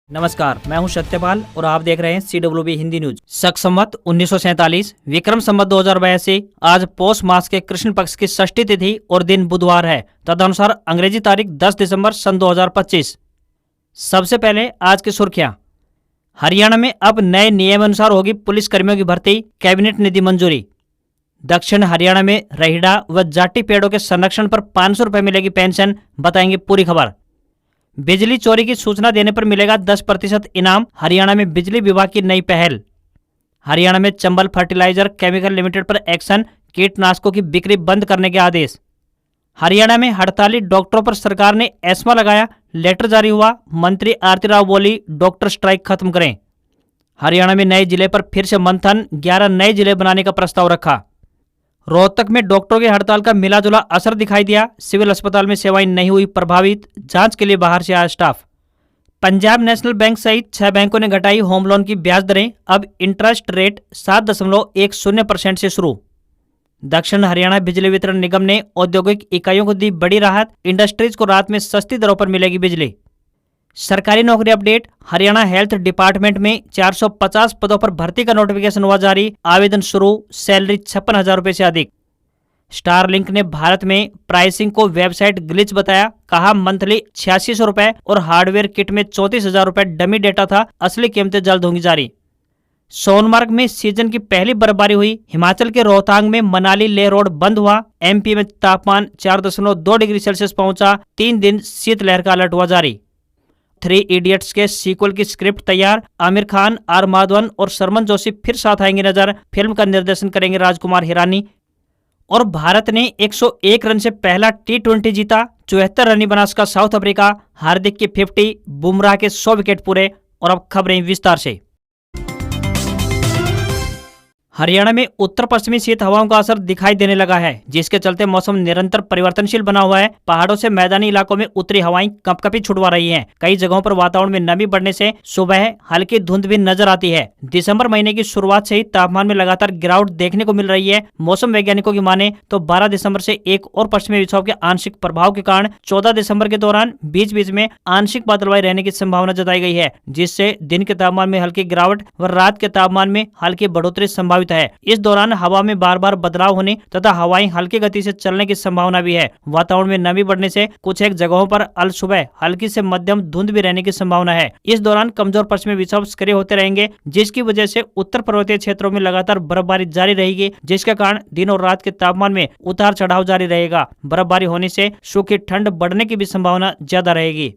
नमस्कार, मैं हूं सत्यपाल और आप देख रहे हैं CWB हिंदी न्यूज। शक संवत 1947 विक्रम संवत 2082 आज पौष मास के कृष्ण पक्ष की षष्ठी तिथि और दिन बुधवार है। तदनुसार अंग्रेजी तारीख 10 दिसंबर सन 2025। सबसे पहले आज की सुर्खियां। हरियाणा में अब नए नियम अनुसार होगी पुलिस कर्मियों की भर्ती, कैबिनेट ने दी मंजूरी। दक्षिण हरियाणा में रहीड़ा व जाटी पेड़ों के संरक्षण पर 500 रुपए मिलेगी पेंशन, बताएंगे पूरी खबर। बिजली चोरी की सूचना देने पर मिलेगा 10% इनाम, हरियाणा में बिजली विभाग की नई पहल। हरियाणा में चंबल फर्टिलाइजर केमिकल लिमिटेड पर एक्शन, कीटनाशकों की बिक्री बंद करने के आदेश। हरियाणा में हड़ताली डॉक्टरों पर सरकार ने एस्मा लगाया, लेटर जारी हुआ, मंत्री आरती राव बोली डॉक्टर स्ट्राइक खत्म करें। हरियाणा में नए जिले पर फिर से मंथन, 11 नए जिले बनाने का प्रस्ताव रखा। रोहतक में डॉक्टरों की हड़ताल का मिलाजुला असर दिखाई दिया, सिविल अस्पताल में सेवाएं नहीं हुई प्रभावित, जांच के लिए बाहर से आया स्टाफ। पंजाब नेशनल बैंक सहित 6 बैंकों ने घटाई होम लोन की ब्याज दरें, अब इंटरेस्ट रेट 7.10% से शुरू। दक्षिण हरियाणा बिजली वितरण निगम ने औद्योगिक इकाइयों को दी बड़ी राहत, इंडस्ट्रीज को रात में सस्ती दरों पर मिलेगी बिजली। सरकारी नौकरी अपडेट, हरियाणा हेल्थ डिपार्टमेंट में 450 पदों पर भर्ती का नोटिफिकेशन हुआ जारी, आवेदन शुरू, सैलरी 56,000 रुपए से अधिक। स्टारलिंक ने भारत में प्राइसिंग को वेबसाइट ग्लिच बताया, कहा मंथली 8600 रुपए और हार्डवेयर किट में 34,000 रुपए डमी डेटा था, असली कीमतें जल्द होंगी जारी। सोनमार्ग में सीजन की पहली बर्फबारी हुई, हिमाचल के रोहतांग में मनाली लेह रोड बंद हुआ, MP में तापमान 4.2 डिग्री सेल्सियस पहुंचा, 3 दिन शीतलहर का अलर्ट हुआ जारी। 3 इडियट्स के सीक्वल की स्क्रिप्ट तैयार, आमिर खान, आर माधवन और शर्मन जोशी फिर साथ आएंगे नजर, फिल्म का निर्देशन करेंगे राजकुमार हिरानी। और भारत ने 101 रन से पहला T20 जीता, 74 रन बना उसका साउथ अफ्रीका, हार्दिक की 50, बुमराह के 100 विकेट पूरे। और अब खबरें विस्तार से। हरियाणा में उत्तर पश्चिमी शीत हवाओं का असर दिखाई देने लगा है, जिसके चलते मौसम निरंतर परिवर्तनशील बना हुआ है। पहाड़ों से मैदानी इलाकों में उत्तरी हवाएं कंपकपी छुड़वा रही हैं। कई जगहों पर वातावरण में नमी बढ़ने से सुबह हल्की धुंध भी नजर आती है। दिसंबर महीने की शुरुआत से ही तापमान में लगातार गिरावट देखने को मिल रही है। मौसम वैज्ञानिकों की माने तो 12 दिसंबर से एक और पश्चिमी विक्षोभ के आंशिक प्रभाव के कारण 14 दिसंबर के दौरान बीच बीच में आंशिक बादलवाई रहने की संभावना जताई गई है, जिससे दिन के तापमान में हल्की गिरावट व रात के तापमान में हल्की बढ़ोतरी संभावित है। इस दौरान हवा में बार बार बदलाव होने तथा हवाएं हल्की गति से चलने की संभावना भी है। वातावरण में नमी बढ़ने से कुछ एक जगहों पर अल सुबह हल्की से मध्यम धुंध भी रहने की संभावना है। इस दौरान कमजोर पश्चिमी विक्षोभ सक्रिय होते रहेंगे, जिसकी वजह से उत्तर पर्वतीय क्षेत्रों में लगातार बर्फबारी जारी रहेगी, जिसके कारण दिन और रात के तापमान में उतार चढ़ाव जारी रहेगा। बर्फबारी होने से सूखी ठंड बढ़ने की भी संभावना ज्यादा रहेगी।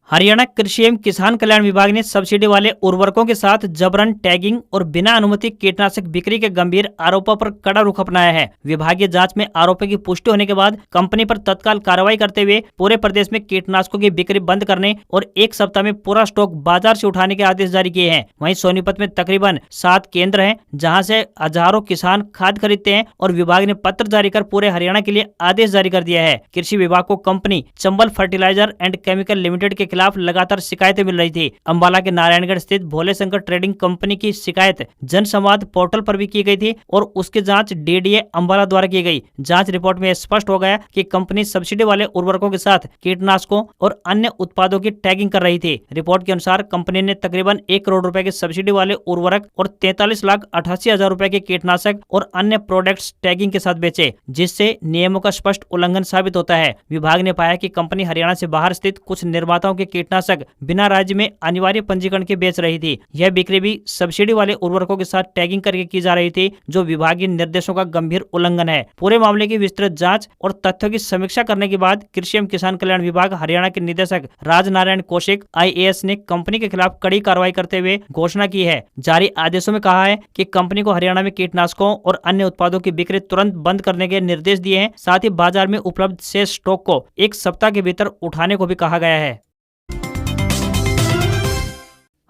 हरियाणा कृषि एवं किसान कल्याण विभाग ने सब्सिडी वाले उर्वरकों के साथ जबरन टैगिंग और बिना अनुमति कीटनाशक बिक्री के गंभीर आरोपों पर कड़ा रुख अपनाया है। विभागीय जांच में आरोपों की पुष्टि होने के बाद कंपनी पर तत्काल कार्रवाई करते हुए पूरे प्रदेश में कीटनाशकों की बिक्री बंद करने और 1 सप्ताह में पूरा स्टॉक बाजार से उठाने के आदेश जारी किए हैं। वहीं सोनीपत में तकरीबन 7 केंद्र हैं, जहां से हजारों किसान खाद खरीदते हैं और विभाग ने पत्र जारी कर पूरे हरियाणा के लिए आदेश जारी कर दिया है। कृषि विभाग को company Chambal fertiliser and chemical limited के खिलाफ लगातार शिकायतें मिल रही थी। अंबाला के नारायणगढ़ स्थित भोले शंकर ट्रेडिंग कंपनी की शिकायत जन संवाद पोर्टल पर भी की गई थी और उसकी जांच DDA अंबाला द्वारा की गई। जांच रिपोर्ट में स्पष्ट हो गया कि कंपनी सब्सिडी वाले उर्वरकों के साथ कीटनाशकों और अन्य उत्पादों की टैगिंग कर रही थी। रिपोर्ट के अनुसार कंपनी ने तकरीबन 1 करोड़ रुपए के सब्सिडी वाले उर्वरक और 43,88,000 रुपए के कीटनाशक और अन्य प्रोडक्ट्स टैगिंग के साथ बेचे, जिससे नियमों का स्पष्ट उल्लंघन साबित होता है। विभाग ने पाया कि कंपनी हरियाणा से बाहर स्थित कुछ निर्माताओं के कीटनाशक बिना राज्य में अनिवार्य पंजीकरण के बेच रही थी। यह बिक्री भी सब्सिडी वाले उर्वरकों के साथ टैगिंग करके की जा रही थी, जो विभागीय निर्देशों का गंभीर उल्लंघन है। पूरे मामले की विस्तृत जांच और तथ्यों की समीक्षा करने के बाद कृषि एवं किसान कल्याण विभाग हरियाणा के निदेशक राजनारायण कौशिक IAS ने कंपनी के खिलाफ कड़ी कार्रवाई करते हुए घोषणा की है। जारी आदेशों में कहा है कि कंपनी को हरियाणा में कीटनाशकों और अन्य उत्पादों की बिक्री तुरंत बंद करने के निर्देश दिए हैं। साथ ही बाजार में उपलब्ध शेष स्टॉक को 1 सप्ताह के भीतर उठाने को भी कहा गया है।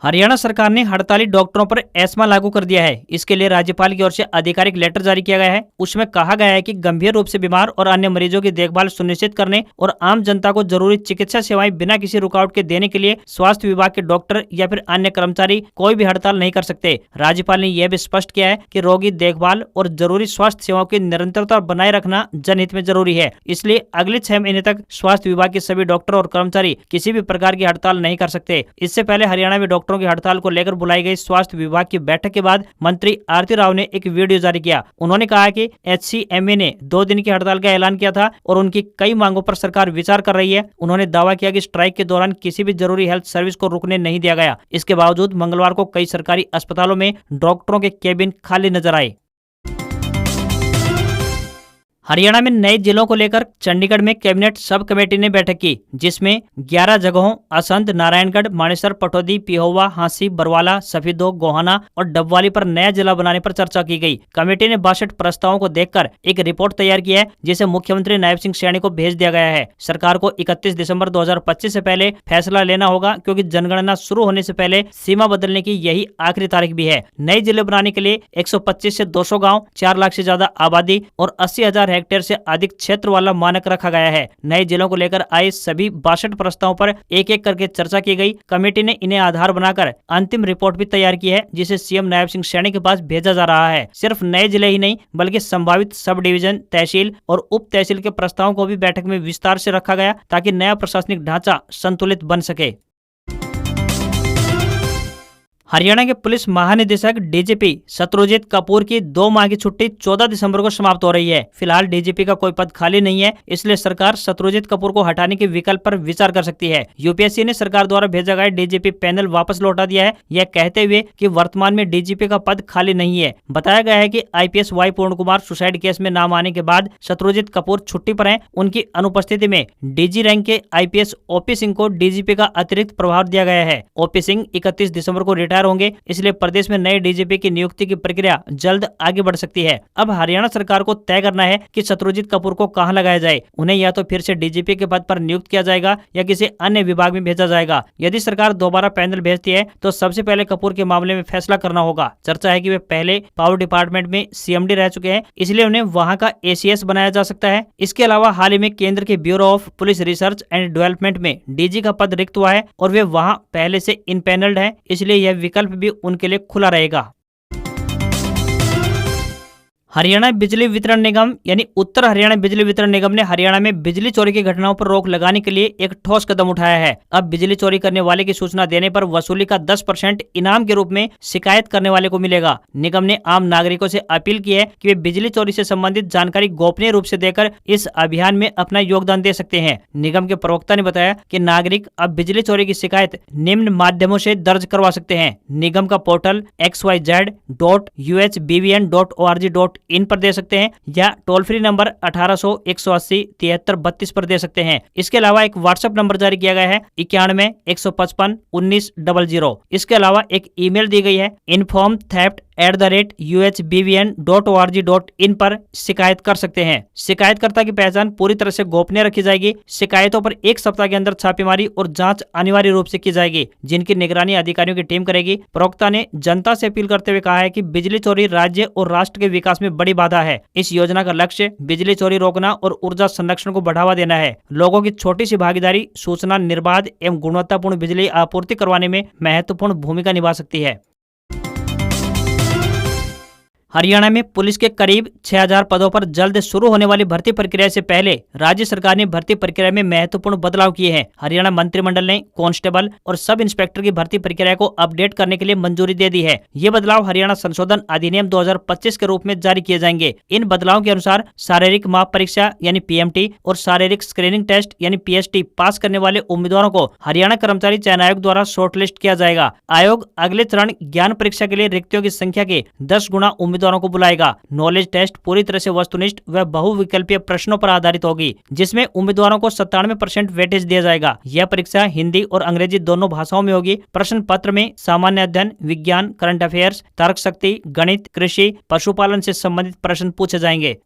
हरियाणा सरकार ने हड़ताली डॉक्टरों पर एस्मा लागू कर दिया है। इसके लिए राज्यपाल की ओर से आधिकारिक लेटर जारी किया गया है। उसमें कहा गया है कि गंभीर रूप से बीमार और अन्य मरीजों की देखभाल सुनिश्चित करने और आम जनता को जरूरी चिकित्सा सेवाएं बिना किसी रुकावट के देने के लिए स्वास्थ्य विभाग के डॉक्टर या फिर अन्य कर्मचारी कोई भी हड़ताल नहीं कर सकते। राज्यपाल ने यह भी स्पष्ट किया है कि रोगी देखभाल और जरूरी स्वास्थ्य सेवाओं की निरंतरता बनाए रखना जनहित में जरूरी है। इसलिए अगले 6 महीने तक स्वास्थ्य विभाग के सभी डॉक्टर और कर्मचारी किसी भी प्रकार की हड़ताल नहीं कर सकते। इससे पहले हरियाणा में डॉक्टरों की हड़ताल को लेकर बुलाई गई स्वास्थ्य विभाग की बैठक के बाद मंत्री आरती राव ने एक वीडियो जारी किया। उन्होंने कहा कि HCMA ने 2 दिन की हड़ताल का ऐलान किया था और उनकी कई मांगों पर सरकार विचार कर रही है। उन्होंने दावा किया कि स्ट्राइक के दौरान किसी भी जरूरी हेल्थ सर्विस को रुकने नहीं दिया गया। इसके बावजूद मंगलवार को कई सरकारी अस्पतालों में डॉक्टरों के केबिन खाली नजर आए। हरियाणा में नए जिलों को लेकर चंडीगढ़ में कैबिनेट सब कमेटी ने बैठक की, जिसमें 11 जगहों असंध, नारायणगढ़, मानेसर, पटौदी, पिहोवा, हांसी, बरवाला, सफीदो, गोहाना और डबवाली पर नया जिला बनाने पर चर्चा की गई। कमेटी ने 62 प्रस्तावों को देखकर एक रिपोर्ट तैयार की है, जिसे मुख्यमंत्री नायब सिंह सैनी को भेज दिया गया है। सरकार को 31 दिसंबर 2025 से पहले फैसला लेना होगा, क्योंकि जनगणना शुरू होने से पहले सीमा बदलने की यही आखिरी तारीख भी है। नए जिले बनाने के लिए 125 से 200 गाँव, 4 लाख से ज्यादा आबादी और 80,000 हेक्टेयर से अधिक क्षेत्र वाला मानक रखा गया है। नए जिलों को लेकर आए सभी 62 प्रस्तावों पर एक एक करके चर्चा की गई। कमेटी ने इन्हें आधार बनाकर अंतिम रिपोर्ट भी तैयार की है, जिसे सीएम नायब सिंह सैनी के पास भेजा जा रहा है। सिर्फ नए जिले ही नहीं, बल्कि संभावित सब डिवीजन, तहसील और उप तहसील के प्रस्तावों को भी बैठक में विस्तार से रखा गया, ताकि नया प्रशासनिक ढांचा संतुलित बन सके। हरियाणा के पुलिस महानिदेशक डीजीपी शत्रुजीत कपूर की 2 माह की छुट्टी 14 दिसंबर को समाप्त हो रही है। फिलहाल डीजीपी का कोई पद खाली नहीं है, इसलिए सरकार शत्रुजीत कपूर को हटाने के विकल्प पर विचार कर सकती है। यूपीएससी ने सरकार द्वारा भेजा गया डीजीपी पैनल वापस लौटा दिया है, यह कहते हुए कि वर्तमान में डीजीपी का पद खाली नहीं है। बताया गया है कि आईपीएस वाई पूर्ण कुमार सुसाइड केस में नाम आने के बाद शत्रुजीत कपूर छुट्टी पर हैं। उनकी अनुपस्थिति में डीजी रैंक के आईपीएस ओपी सिंह को डीजीपी का अतिरिक्त प्रभार दिया गया है। ओपी सिंह 31 दिसंबर को रिटायर होंगे, इसलिए प्रदेश में नए डीजीपी की नियुक्ति की प्रक्रिया जल्द आगे बढ़ सकती है। अब हरियाणा सरकार को तय करना है कि शत्रुजीत कपूर को कहां लगाया जाए। उन्हें या तो फिर से डीजीपी के पद पर नियुक्त किया जाएगा या किसी अन्य विभाग में भेजा जाएगा। यदि सरकार दोबारा पैनल भेजती है तो सबसे पहले कपूर के मामले में फैसला करना होगा। चर्चा है कि वे पहले पावर डिपार्टमेंट में सीएमडी रह चुके हैं, इसलिए उन्हें वहां का एसीएस बनाया जा सकता है। इसके अलावा हाल ही में केंद्र के bureau of police research and development में डीजी का पद रिक्त हुआ है और वे वहां पहले से इनपैनल्ड हैं, इसलिए यह विकल्प भी उनके लिए खुला रहेगा। हरियाणा बिजली वितरण निगम यानी उत्तर हरियाणा बिजली वितरण निगम ने हरियाणा में बिजली चोरी की घटनाओं पर रोक लगाने के लिए एक ठोस कदम उठाया है। अब बिजली चोरी करने वाले की सूचना देने पर वसूली का 10% इनाम के रूप में शिकायत करने वाले को मिलेगा। निगम ने आम नागरिकों से अपील की है कि वे बिजली चोरी से संबंधित जानकारी गोपनीय रूप से देकर इस अभियान में अपना योगदान दे सकते हैं। निगम के प्रवक्ता ने बताया कि नागरिक अब बिजली चोरी की शिकायत निम्न माध्यमों से दर्ज करवा सकते हैं। निगम का पोर्टल xyz.uhbvn.org.in पर दे सकते हैं या टोल फ्री नंबर 1800 180 73 32 पर दे सकते हैं। इसके अलावा एक व्हाट्सएप नंबर जारी किया गया है 91 155 19 00। इसके अलावा एक ईमेल दी गई है informtheft@uhbvn.org.in पर शिकायत कर सकते हैं। शिकायतकर्ता की पहचान पूरी तरह से गोपनीय रखी जाएगी। शिकायतों पर 1 सप्ताह के अंदर छापेमारी और जांच अनिवार्य रूप से की जाएगी, जिनकी निगरानी अधिकारियों की टीम करेगी। प्रवक्ता ने जनता से अपील करते हुए कहा है कि बिजली चोरी राज्य और राष्ट्र के विकास में बड़ी बाधा है। इस योजना का लक्ष्य बिजली चोरी रोकना और ऊर्जा संरक्षण को बढ़ावा देना है। लोगों की छोटी सी भागीदारी सूचना निर्बाध एवं गुणवत्तापूर्ण बिजली आपूर्ति करवाने में महत्वपूर्ण भूमिका निभा सकती है। हरियाणा में पुलिस के करीब 6000 पदों पर जल्द शुरू होने वाली भर्ती प्रक्रिया से पहले राज्य सरकार ने भर्ती प्रक्रिया में महत्वपूर्ण बदलाव किए हैं। हरियाणा मंत्रिमंडल ने कांस्टेबल और सब इंस्पेक्टर की भर्ती प्रक्रिया को अपडेट करने के लिए मंजूरी दे दी है। ये बदलाव हरियाणा संशोधन अधिनियम 2025 के रूप में जारी किए जाएंगे। इन बदलावों के अनुसार शारीरिक माप परीक्षा यानी पीएमटी और शारीरिक स्क्रीनिंग टेस्ट यानी पीएसटी पास करने वाले उम्मीदवारों को हरियाणा कर्मचारी चयन आयोग द्वारा शॉर्टलिस्ट किया जाएगा। आयोग अगले चरण ज्ञान परीक्षा के लिए रिक्तियों की संख्या के 10 गुना उम्मीदवारों को बुलाएगा। नॉलेज टेस्ट पूरी तरह से वस्तुनिष्ठ व बहुविकल्पीय प्रश्नों पर आधारित होगी, जिसमें उम्मीदवारों को 97% वेटेज दिया जाएगा। यह परीक्षा हिंदी और अंग्रेजी दोनों भाषाओं में होगी। प्रश्न पत्र में सामान्य अध्ययन, विज्ञान, करंट अफेयर्स, तर्क शक्ति, गणित, कृषि, पशुपालन से संबंधित प्रश्न पूछे जाएंगे।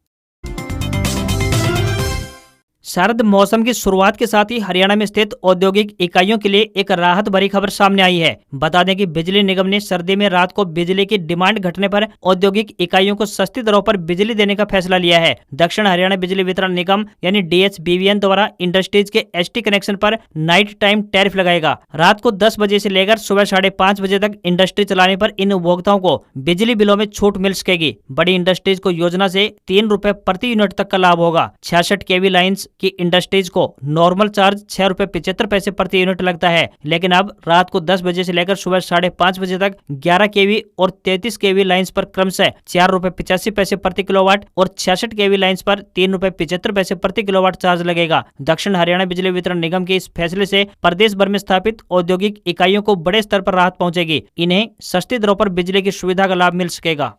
शरद मौसम की शुरुआत के साथ ही हरियाणा में स्थित औद्योगिक इकाइयों के लिए एक राहत भरी खबर सामने आई है। बता दें कि बिजली निगम ने सर्दी में रात को बिजली की डिमांड घटने पर औद्योगिक इकाइयों को सस्ती दरों पर बिजली देने का फैसला लिया है। दक्षिण हरियाणा बिजली वितरण निगम यानी DHBVN द्वारा इंडस्ट्रीज के ST कनेक्शन पर नाइट टाइम टैरिफ लगाएगा। रात को 10 बजे से लेकर सुबह 5:30 बजे तक इंडस्ट्री चलाने पर इन उपभोक्ताओं को बिजली बिलों में छूट मिल सकेगी। बड़ी इंडस्ट्रीज को योजना से 3 रुपए प्रति यूनिट तक का लाभ होगा। 66 kV लाइन्स की इंडस्ट्रीज को नॉर्मल चार्ज 6 रुपए 75 पैसे प्रति यूनिट लगता है, लेकिन अब रात को 10 बजे से लेकर सुबह 5:30 बजे तक 11 kV और 33 kV लाइन्स पर क्रमशः 4 रुपए 85 पैसे प्रति किलोवाट और 66 kV लाइन्स पर 3 रुपए 75 पैसे प्रति किलोवाट चार्ज लगेगा। दक्षिण हरियाणा बिजली वितरण निगम के इस फैसले से प्रदेश भर में स्थापित औद्योगिक इकाइयों को बड़े स्तर पर राहत पहुंचेगी। इन्हें सस्ती दरों पर बिजली की सुविधा का लाभ मिल सकेगा।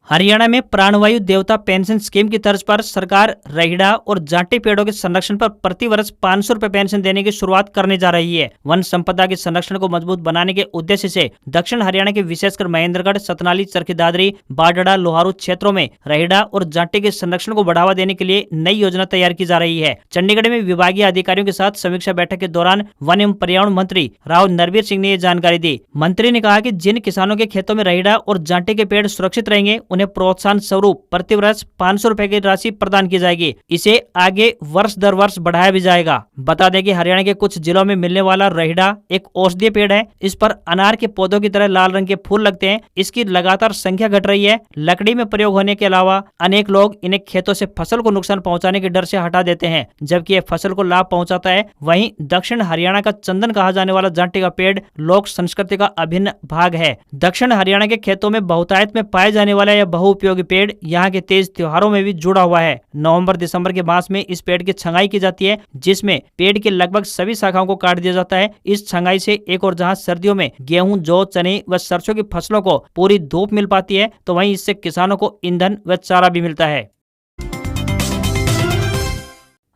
हरियाणा में प्राणवायु देवता पेंशन स्कीम की तर्ज पर सरकार रहीड़ा और जाटे पेड़ों के संरक्षण पर प्रति वर्ष 500 रुपए पेंशन देने की शुरुआत करने जा रही है। वन संपदा के संरक्षण को मजबूत बनाने के उद्देश्य से दक्षिण हरियाणा के विशेषकर महेंद्रगढ़, सतनाली, चरखी दादरी, बाडड़ा, लोहारू क्षेत्रों में रहीड़ा और जाटे के संरक्षण को बढ़ावा देने के लिए नई योजना तैयार की जा रही है। चंडीगढ़ में विभागीय अधिकारियों के साथ समीक्षा बैठक के दौरान वन एवं पर्यावरण मंत्री राव नरवीर सिंह ने ये जानकारी दी। मंत्री ने कहा कि जिन किसानों के खेतों में रहीड़ा और जाटे के पेड़ सुरक्षित रहेंगे उन्हें प्रोत्साहन स्वरूप प्रति वर्ष 500 रुपए की राशि प्रदान की जाएगी। इसे आगे वर्ष दर वर्ष बढ़ाया भी जाएगा। बता दें कि हरियाणा के कुछ जिलों में मिलने वाला रहीड़ा एक औषधीय पेड़ है। इस पर अनार के पौधों की तरह लाल रंग के फूल लगते हैं। इसकी लगातार संख्या घट रही है। लकड़ी में प्रयोग होने के अलावा अनेक लोग इन्हें खेतों से फसल को नुकसान पहुंचाने के डर से हटा देते हैं, जबकि यह फसल को लाभ पहुंचाता है। वहीं दक्षिण हरियाणा का चंदन कहा जाने वाला जाटे का पेड़ लोक संस्कृति का अभिन्न भाग है। दक्षिण हरियाणा के खेतों में बहुतायत में पाए जाने वाला यह बहुउपयोगी पेड़ यहाँ के तेज त्योहारों में भी जुड़ा हुआ है। नवंबर दिसंबर के मास में इस पेड़ की छंगाई की जाती है, जिसमें पेड़ के लगभग सभी शाखाओं को काट दिया जाता है। इस छंगाई से एक और जहाँ सर्दियों में गेहूं, जौ, चने व सरसों की फसलों को पूरी धूप मिल पाती है, तो वहीं इससे किसानों को ईंधन व चारा भी मिलता है।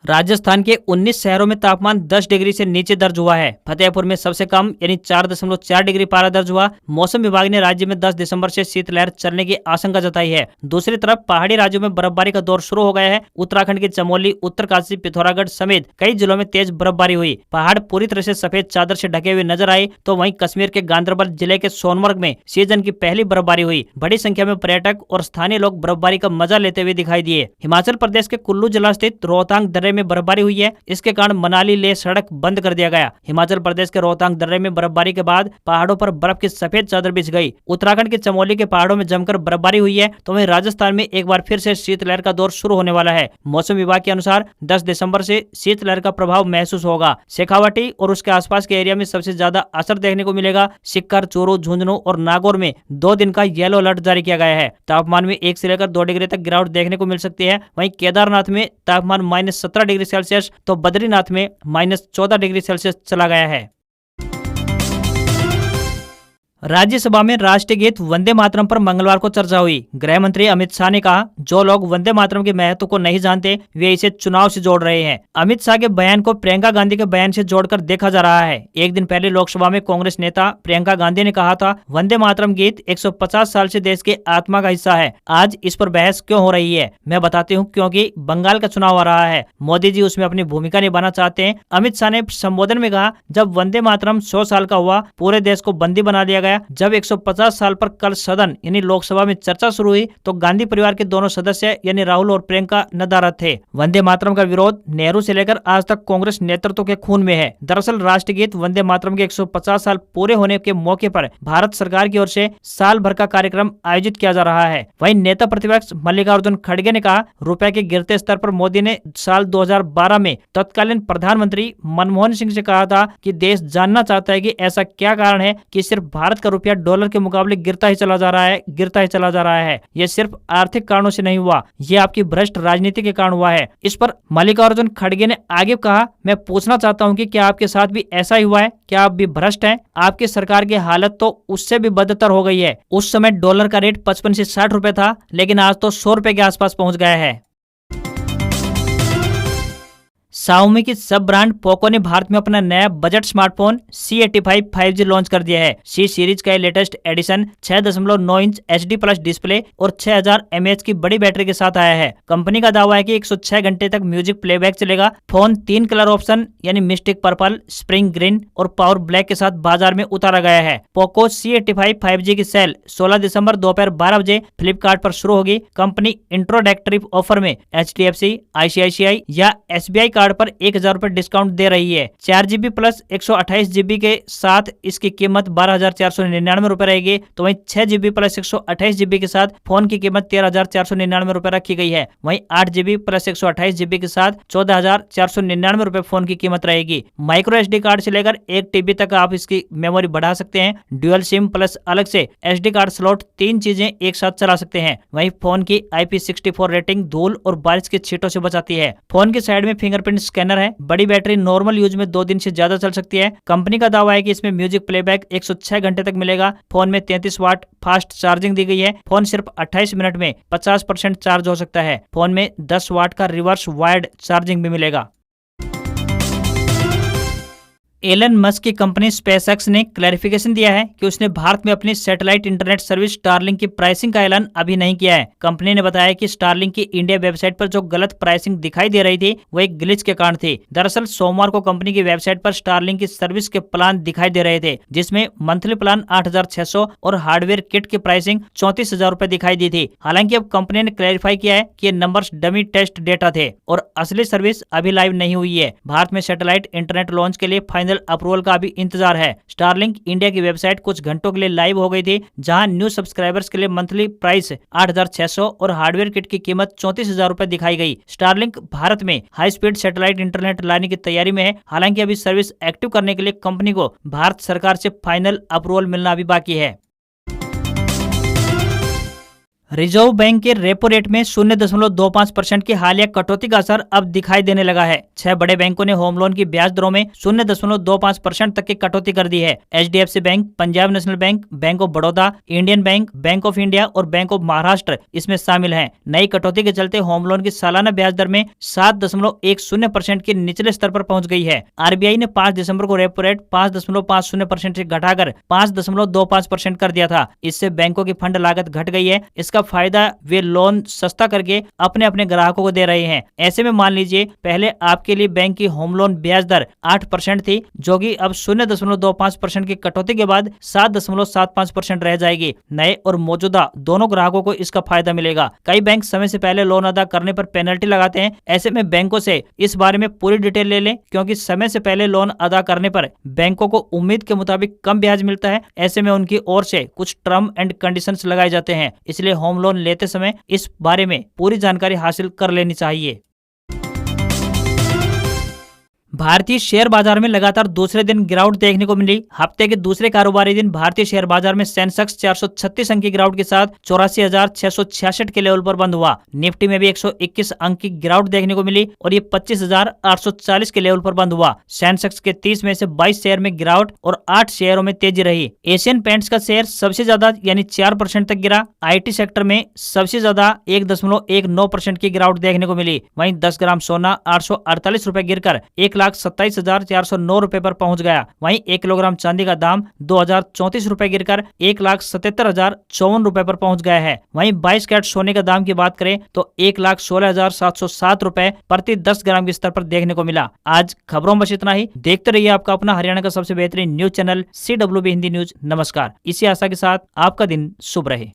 राजस्थान के 19 शहरों में तापमान 10 डिग्री से नीचे दर्ज हुआ है। फतेहपुर में सबसे कम यानी 4.4 डिग्री पारा दर्ज हुआ। मौसम विभाग ने राज्य में 10 दिसंबर से शीतलहर चलने की आशंका जताई है। दूसरी तरफ पहाड़ी राज्यों में बर्फबारी का दौर शुरू हो गया है। उत्तराखंड के चमोली, उत्तरकाशी, पिथौरागढ़ समेत कई जिलों में तेज बर्फबारी हुई। पहाड़ पूरी तरह से सफेद चादर से ढके हुए नजर आए, तो वहीं कश्मीर के गांदरबल जिले के सोनमर्ग में सीजन की पहली बर्फबारी हुई। बड़ी संख्या में पर्यटक और स्थानीय लोग बर्फबारी का मजा लेते हुए दिखाई दिए। हिमाचल प्रदेश के कुल्लू जिला स्थित रोहतांग दर्रे में बर्फबारी हुई है। इसके कारण मनाली लेह सड़क बंद कर दिया गया। हिमाचल प्रदेश के रोहतांग दर्रे में बर्फबारी के बाद पहाड़ों पर बर्फ की सफेद चादर बिछ गई। उत्तराखंड के चमोली के पहाड़ों में जमकर बर्फबारी हुई है, तो वहीं राजस्थान में एक बार फिर से शीतलहर का दौर शुरू होने वाला है। मौसम विभाग के अनुसार 10 दिसंबर से शीतलहर का प्रभाव महसूस होगा। शेखावाटी और उसके आसपास के एरिया में सबसे ज्यादा असर देखने को मिलेगा। सिक्कर, चूरू, झुंझुनू और नागौर में 2 दिन का येलो अलर्ट जारी किया गया है। तापमान में 1 से लेकर 2 डिग्री तक गिरावट देखने को मिल सकती है। वहीं केदारनाथ में तापमान -17 डिग्री सेल्सियस तो बद्रीनाथ में -14 डिग्री सेल्सियस चला गया है। राज्यसभा में राष्ट्रीय गीत वंदे मातरम पर मंगलवार को चर्चा हुई। गृह मंत्री अमित शाह ने कहा, जो लोग वंदे मातरम के महत्व को नहीं जानते वे इसे चुनाव से जोड़ रहे हैं। अमित शाह के बयान को प्रियंका गांधी के बयान से जोड़कर देखा जा रहा है। एक दिन पहले लोकसभा में कांग्रेस नेता प्रियंका गांधी ने कहा था, वंदे मातरम गीत 150 साल से देश के आत्मा का हिस्सा है। आज इस पर बहस क्यों हो रही है? मैं बताती हूँ, क्योंकि बंगाल का चुनाव आ रहा है। मोदी जी उसमें अपनी भूमिका निभाना चाहते हैं। अमित शाह ने संबोधन में कहा, जब वंदे मातरम 100 साल का हुआ, पूरे देश को बंदी बना दिया गया। जब 150 साल पर कल सदन यानी लोकसभा में चर्चा शुरू हुई, तो गांधी परिवार के दोनों सदस्य यानी राहुल और प्रियंका नदारद थे। वंदे मातरम का विरोध नेहरू से लेकर आज तक कांग्रेस नेतृत्व के खून में है। दरअसल राष्ट्रीय गीत वंदे मातरम के 150 साल पूरे होने के मौके पर भारत सरकार की ओर से साल भर का कार्यक्रम आयोजित किया जा रहा है। वहीं नेता प्रतिपक्ष मल्लिकार्जुन खड़गे ने कहा, रुपए के गिरते स्तर पर मोदी ने साल 2012 में तत्कालीन प्रधानमंत्री मनमोहन सिंह से कहा था कि देश जानना चाहता है कि ऐसा क्या कारण है कि सिर्फ भारत का रुपया डॉलर के मुकाबले गिरता ही चला जा रहा है। ये सिर्फ आर्थिक कारणों से नहीं हुआ, ये आपकी भ्रष्ट राजनीति के कारण हुआ है। इस पर मल्लिकार्जुन खड़गे ने आगे कहा, मैं पूछना चाहता हूं कि क्या आपके साथ भी ऐसा ही हुआ है? क्या आप भी भ्रष्ट हैं? आपकी सरकार की हालत तो उससे भी बदतर हो गई है। उस समय डॉलर का रेट 55 से 60 रुपए था, लेकिन आज तो 100 रुपए के आसपास पहुंच गया है। Xiaomi की सब ब्रांड पोको ने भारत में अपना नया budget smartphone C85 5G launch कर दिया है। C सीरीज का latest edition 6.9 inch HD plus display और 6000 mAh की बड़ी बैटरी के साथ आया है। कंपनी का दावा है कि 106 घंटे तक म्यूजिक प्लेबैक चलेगा। फोन 3 कलर ऑप्शन यानी मिस्टिक पर्पल, स्प्रिंग ग्रीन और पावर ब्लैक के साथ बाजार में उतारा गया है। पोको C85 5G की सेल 16 दिसंबर दोपहर 12 बजे फ्लिपकार्ट पर शुरू होगी। कंपनी इंट्रोडक्टरी ऑफर में HDFC, ICICI या SBI कार्ड पर 1000 रुपए डिस्काउंट दे रही है। 4GB प्लस 128GB के साथ इसकी कीमत 12,499 रुपए रहेगी, तो वहीं 6GB प्लस 128GB के साथ फोन की कीमत 13,499 रुपए रखी गई है। वहीं 8GB प्लस 128GB के साथ 14,499 रुपए फोन की कीमत रहेगी। माइक्रो SD कार्ड से लेकर 1 TB तक आप इसकी मेमोरी बढ़ा सकते हैं। ड्यूअल सिम प्लस अलग से SD कार्ड स्लॉट, 3 चीजें एक साथ चला सकते हैं। वहीं फोन की IP64 रेटिंग धूल और बारिश की छींटों से बचाती है। फोन की साइड में फिंगरप्रिंट स्कैनर है। बड़ी बैटरी नॉर्मल यूज में 2 दिन से ज्यादा चल सकती है। कंपनी का दावा है कि इसमें म्यूजिक प्लेबैक 106 घंटे तक मिलेगा। फोन में 33 वाट फास्ट चार्जिंग दी गई है। फोन सिर्फ 28 मिनट में 50% चार्ज हो सकता है। फोन में 10 वाट का रिवर्स वायर्ड चार्जिंग भी मिलेगा। एलन मस्क की कंपनी स्पेसएक्स ने क्लैरिफिकेशन दिया है कि उसने भारत में अपनी सैटेलाइट इंटरनेट सर्विस स्टारलिंक की प्राइसिंग का ऐलान अभी नहीं किया है। कंपनी ने बताया कि स्टारलिंक की इंडिया वेबसाइट पर जो गलत प्राइसिंग दिखाई दे रही थी वो एक ग्लिच के कारण थी। दरअसल सोमवार को कंपनी की वेबसाइट पर स्टारलिंक की सर्विस के प्लान दिखाई दे रहे थे, जिसमें मंथली प्लान 8,600 और हार्डवेयर किट की प्राइसिंग 34,000 रुपए दिखाई दी थी। हालांकि अब कंपनी ने क्लैरिफाई किया है कि ये नंबर्स डमी टेस्ट डेटा थे और असली सर्विस अभी लाइव नहीं हुई है। भारत में सैटेलाइट इंटरनेट लॉन्च के लिए फाइनल अप्रूवल का अभी इंतजार है। स्टारलिंक इंडिया की वेबसाइट कुछ घंटों के लिए लाइव हो गई थी, जहां न्यू सब्सक्राइबर्स के लिए मंथली प्राइस 8,600 और हार्डवेयर किट की कीमत 34,000 रुपए दिखाई गई। स्टारलिंक भारत में हाई स्पीड सैटेलाइट इंटरनेट लाने की तैयारी में है। हालांकि अभी सर्विस एक्टिव करने के लिए कंपनी को भारत सरकार से फाइनल अप्रूवल मिलना अभी बाकी है। रिजर्व बैंक के रेपो रेट में 0.25% की हालिया कटौती का असर अब दिखाई देने लगा है। 6 बड़े बैंकों ने होम लोन की ब्याज दरों में 0.25% तक की कटौती कर दी है। HDFC bank, Punjab national bank, bank of Baroda, Indian bank, bank of India और बैंक ऑफ महाराष्ट्र इसमें शामिल हैं। नई कटौती के चलते होम लोन की सालाना ब्याज दर में 7.10% के निचले स्तर पर पहुंच गई है। RBI ने 5 दिसंबर को रेपो रेट 5.50% से घटाकर 5.25% कर दिया था। इससे बैंकों की फंड लागत घट गई है। इसका फायदा वे लोन सस्ता करके अपने अपने ग्राहकों को दे रहे हैं। ऐसे में मान लीजिए पहले आपके लिए बैंक की होम लोन ब्याज दर 8% थी, जो कि अब 0.25% की कटौती के बाद 7.75% रह जाएगी। नए और मौजूदा दोनों ग्राहकों को इसका फायदा मिलेगा। कई बैंक समय से पहले लोन अदा करने पर पेनल्टी लगाते हैं। ऐसे में बैंकों से इस बारे में पूरी डिटेल ले लें, क्योंकि समय से पहले लोन अदा करने पर बैंकों को उम्मीद के मुताबिक कम ब्याज मिलता है। ऐसे में उनकी ओर से कुछ टर्म एंड कंडीशंस लगाए जाते हैं। इसलिए होम लोन लेते समय इस बारे में पूरी जानकारी हासिल कर लेनी चाहिए। भारतीय शेयर बाजार में लगातार दूसरे दिन गिरावट देखने को मिली। हफ्ते के दूसरे कारोबारी दिन भारतीय शेयर बाजार में सेंसेक्स 436 अंक की गिरावट के साथ 84,666 के लेवल पर बंद हुआ। निफ्टी में भी 121 अंक की गिरावट देखने को मिली और ये 25,840 के लेवल पर बंद हुआ। सेंसेक्स के 30 में से 22 शेयर में गिरावट और 8 शेयरों में तेजी रही। एशियन पेंट्स का शेयर सबसे ज्यादा यानी 4% तक गिरा। IT सेक्टर में सबसे ज्यादा 1.19% की गिरावट देखने को मिली। वहीं 10 ग्राम सोना 848 रुपए गिरकर 1,27,409 रुपए पर पहुंच गया। वहीं 1 किलोग्राम चांदी का दाम 2,034 रुपए गिरकर 1,77,054 रुपए पर पहुंच गया है। वहीं 22 कैरेट सोने का दाम की बात करें तो 1,16,707 रुपए प्रति 10 ग्राम के स्तर पर देखने को मिला। आज खबरों में बस इतना ही। देखते रहिए आपका अपना हरियाणा का सबसे बेहतरीन news channel CWB Hindi news. नमस्कार। इसी आशा के साथ आपका दिन शुभ रहे।